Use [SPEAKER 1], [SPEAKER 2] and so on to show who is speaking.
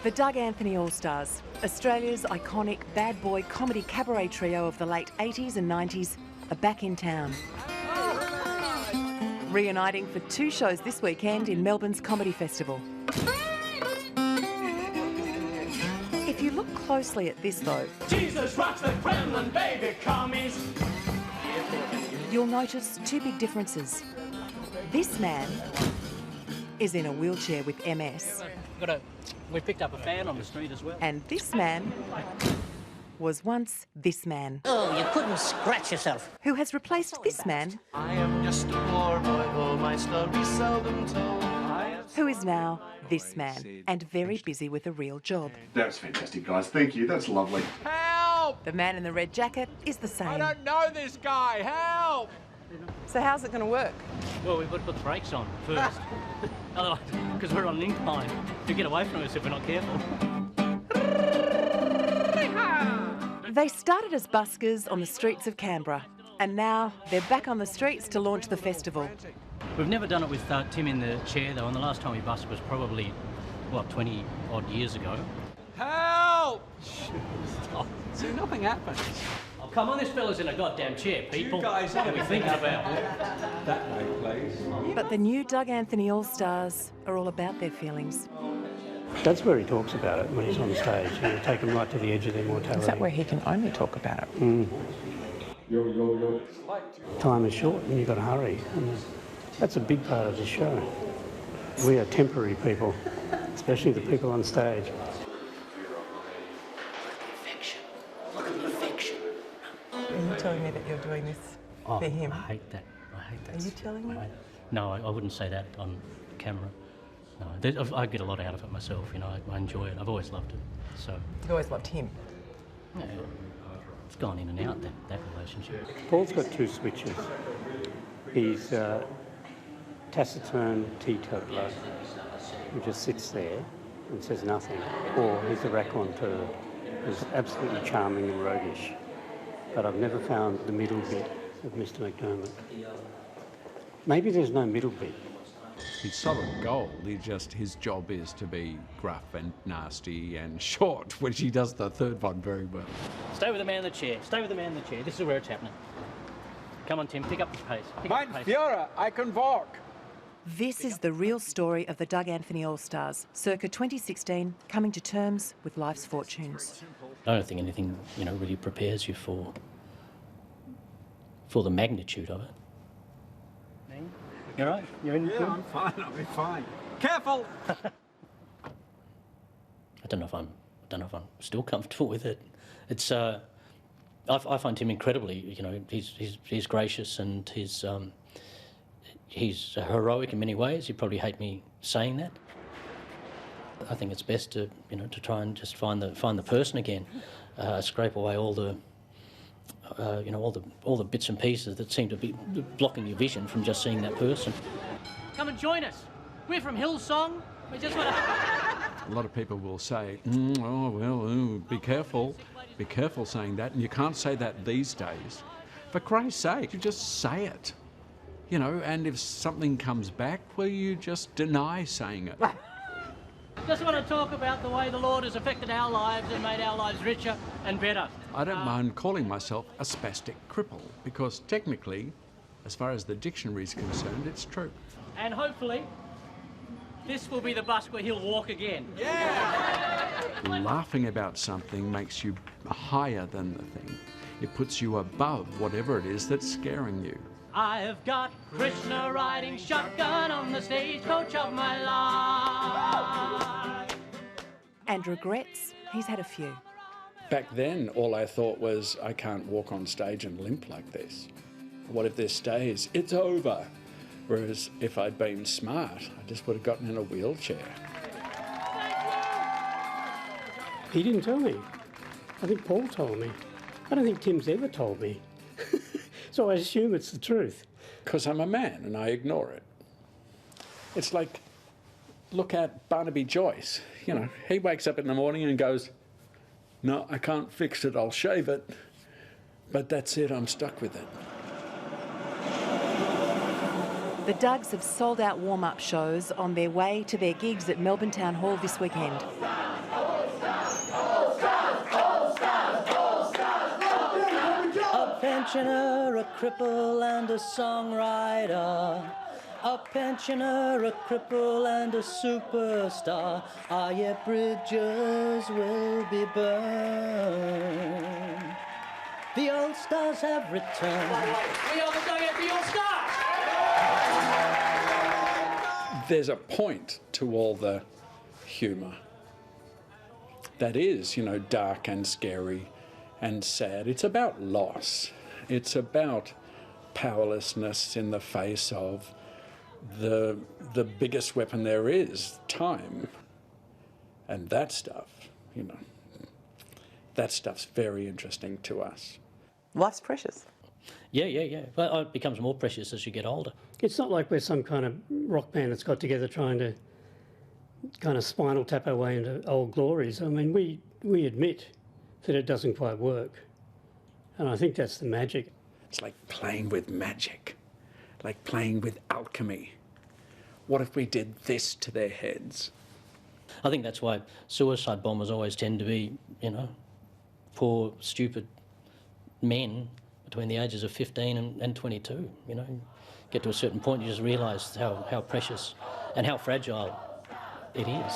[SPEAKER 1] The Doug Anthony All-Stars, Australia's iconic bad boy comedy cabaret trio of the late 80s and 90s, are back in town. Reuniting for 2 shows this weekend in Melbourne's Comedy Festival. If you look closely at this though,
[SPEAKER 2] Jesus rocks the Kremlin, baby commies.
[SPEAKER 1] You'll notice 2 big differences. This man is in a wheelchair with MS.
[SPEAKER 3] We picked up a fan on the street as well.
[SPEAKER 1] And this man was once this man.
[SPEAKER 4] Oh, you couldn't scratch yourself.
[SPEAKER 1] Who has replaced this man,
[SPEAKER 2] I am just a poor boy, though my story seldom told.
[SPEAKER 1] who is now this man, and very busy with a real job.
[SPEAKER 5] That's fantastic, guys. Thank you. That's lovely.
[SPEAKER 2] Help!
[SPEAKER 1] The man in the red jacket is the
[SPEAKER 2] I
[SPEAKER 1] same.
[SPEAKER 2] don't know this guy. Help!
[SPEAKER 1] So how's it going to work?
[SPEAKER 3] Well, we've got to put the brakes on first. Otherwise, because we're on an incline, to get away from us if we're not careful.
[SPEAKER 1] They started as buskers on the streets of Canberra, and now they're back on the streets to launch the festival.
[SPEAKER 3] We've never done it with Tim in the chair, though, and the last time we busked was probably, what, 20-odd years ago.
[SPEAKER 2] Help!
[SPEAKER 3] Oh,
[SPEAKER 2] See, nothing happens.
[SPEAKER 3] oh, come on, this fella's in a goddamn chair, people.
[SPEAKER 2] You guys
[SPEAKER 3] what are we thinking about?
[SPEAKER 2] That way, please.
[SPEAKER 1] But the new Doug Anthony All-Stars are all about their feelings.
[SPEAKER 6] That's where he talks about it when he's on stage. You take them right to the edge of their mortality.
[SPEAKER 7] Is that where he can only talk about it?
[SPEAKER 6] Time is short and you've got to hurry. And that's a big part of the show. We are temporary people, especially the people on stage.
[SPEAKER 4] Look at perfection.
[SPEAKER 7] Are you telling me that you're doing this
[SPEAKER 3] Oh,
[SPEAKER 7] for him?
[SPEAKER 3] I hate that.
[SPEAKER 7] Are you telling me?
[SPEAKER 3] No, I wouldn't say that on camera. No, I get a lot out of it myself, you know, I enjoy it. I've always loved it, so...
[SPEAKER 7] You've always loved him.
[SPEAKER 3] Yeah, it's gone in and out, that relationship.
[SPEAKER 6] Paul's got 2 switches. He's a taciturn teetotaler who just sits there and says nothing. Or he's a raconteur who's absolutely charming and roguish. But I've never found the middle bit of Mr. McDermott. Maybe there's no middle bit.
[SPEAKER 8] He's solid gold. His job is to be gruff and nasty and short, which he does the third one very well.
[SPEAKER 3] Stay with the man in the chair. Stay with the man in the chair. This is where it's happening. Come on, Tim, pick up the pace. Pick up the
[SPEAKER 2] Mein
[SPEAKER 3] pace.
[SPEAKER 2] Führer, I can walk.
[SPEAKER 1] This is the real story of the Doug Anthony All-Stars, circa 2016, coming to terms with life's fortunes.
[SPEAKER 3] I don't think anything, you know, really prepares you for the magnitude of it. You all right? You're in?
[SPEAKER 2] Yeah, I'm fine. I'll be fine. Careful!
[SPEAKER 3] I don't know if I'm still comfortable with it. It's I find Tim incredibly, you know, he's gracious and he's heroic in many ways. You'd probably hate me saying that. I think it's best to, you know, to try and just find the person again, scrape away all the you know, all the bits and pieces that seem to be blocking your vision from just seeing that person. Come and join us. We're from Hillsong. We just want to...
[SPEAKER 8] A lot of people will say, be careful saying that, and you can't say that these days. For Christ's sake, you just say it. You know, and if something comes back, will you just deny saying it?
[SPEAKER 3] Just want to talk about the way the Lord has affected our lives and made our lives richer and better.
[SPEAKER 8] I don't mind calling myself a spastic cripple, because technically, as far as the dictionary is concerned, it's true.
[SPEAKER 3] And hopefully, this will be the bus where he'll walk again.
[SPEAKER 8] Laughing about something makes you higher than the thing. It puts you above whatever it is that's scaring you.
[SPEAKER 3] I've got Krishna riding shotgun on the stagecoach of my life.
[SPEAKER 1] And regrets, he's had a few.
[SPEAKER 9] Back then, all I thought was, I can't walk on stage and limp like this. What if this stays? It's over. Whereas if I'd been smart, I just would have gotten in a wheelchair.
[SPEAKER 6] He didn't tell me. I think Paul told me. I don't think Tim's ever told me. So I assume it's the truth.
[SPEAKER 9] Because I'm a man and I ignore it. It's like, look at Barnaby Joyce. You know, he wakes up in the morning and goes, no, I can't fix it, I'll shave it. But that's it, I'm stuck with it.
[SPEAKER 1] The Dougs have sold out warm-up shows on their way to their gigs at Melbourne Town Hall this weekend.
[SPEAKER 3] pensioner, a cripple and a songwriter. A pensioner, a cripple and a superstar. Ah, yeah, bridges will be burned. The old stars have returned.
[SPEAKER 4] We are going at the old stars!
[SPEAKER 9] There's a point to all the humour that is, you know, dark and scary and sad. It's about loss. It's about powerlessness in the face of the biggest weapon there is, time. And that stuff, you know, that stuff's very interesting to us.
[SPEAKER 7] Life's precious.
[SPEAKER 3] Yeah. Well, it becomes more precious as you get older.
[SPEAKER 6] It's not like we're some kind of rock band that's got together trying to kind of spinal tap our way into old glories. I mean, we admit that it doesn't quite work. And I think that's the magic.
[SPEAKER 9] It's like playing with magic, like playing with alchemy. What if we did this to their heads?
[SPEAKER 3] I think that's why suicide bombers always tend to be, you know, poor, stupid men between the ages of 15 and 22, you know. Get to a certain point, you just realise how precious and how fragile it is.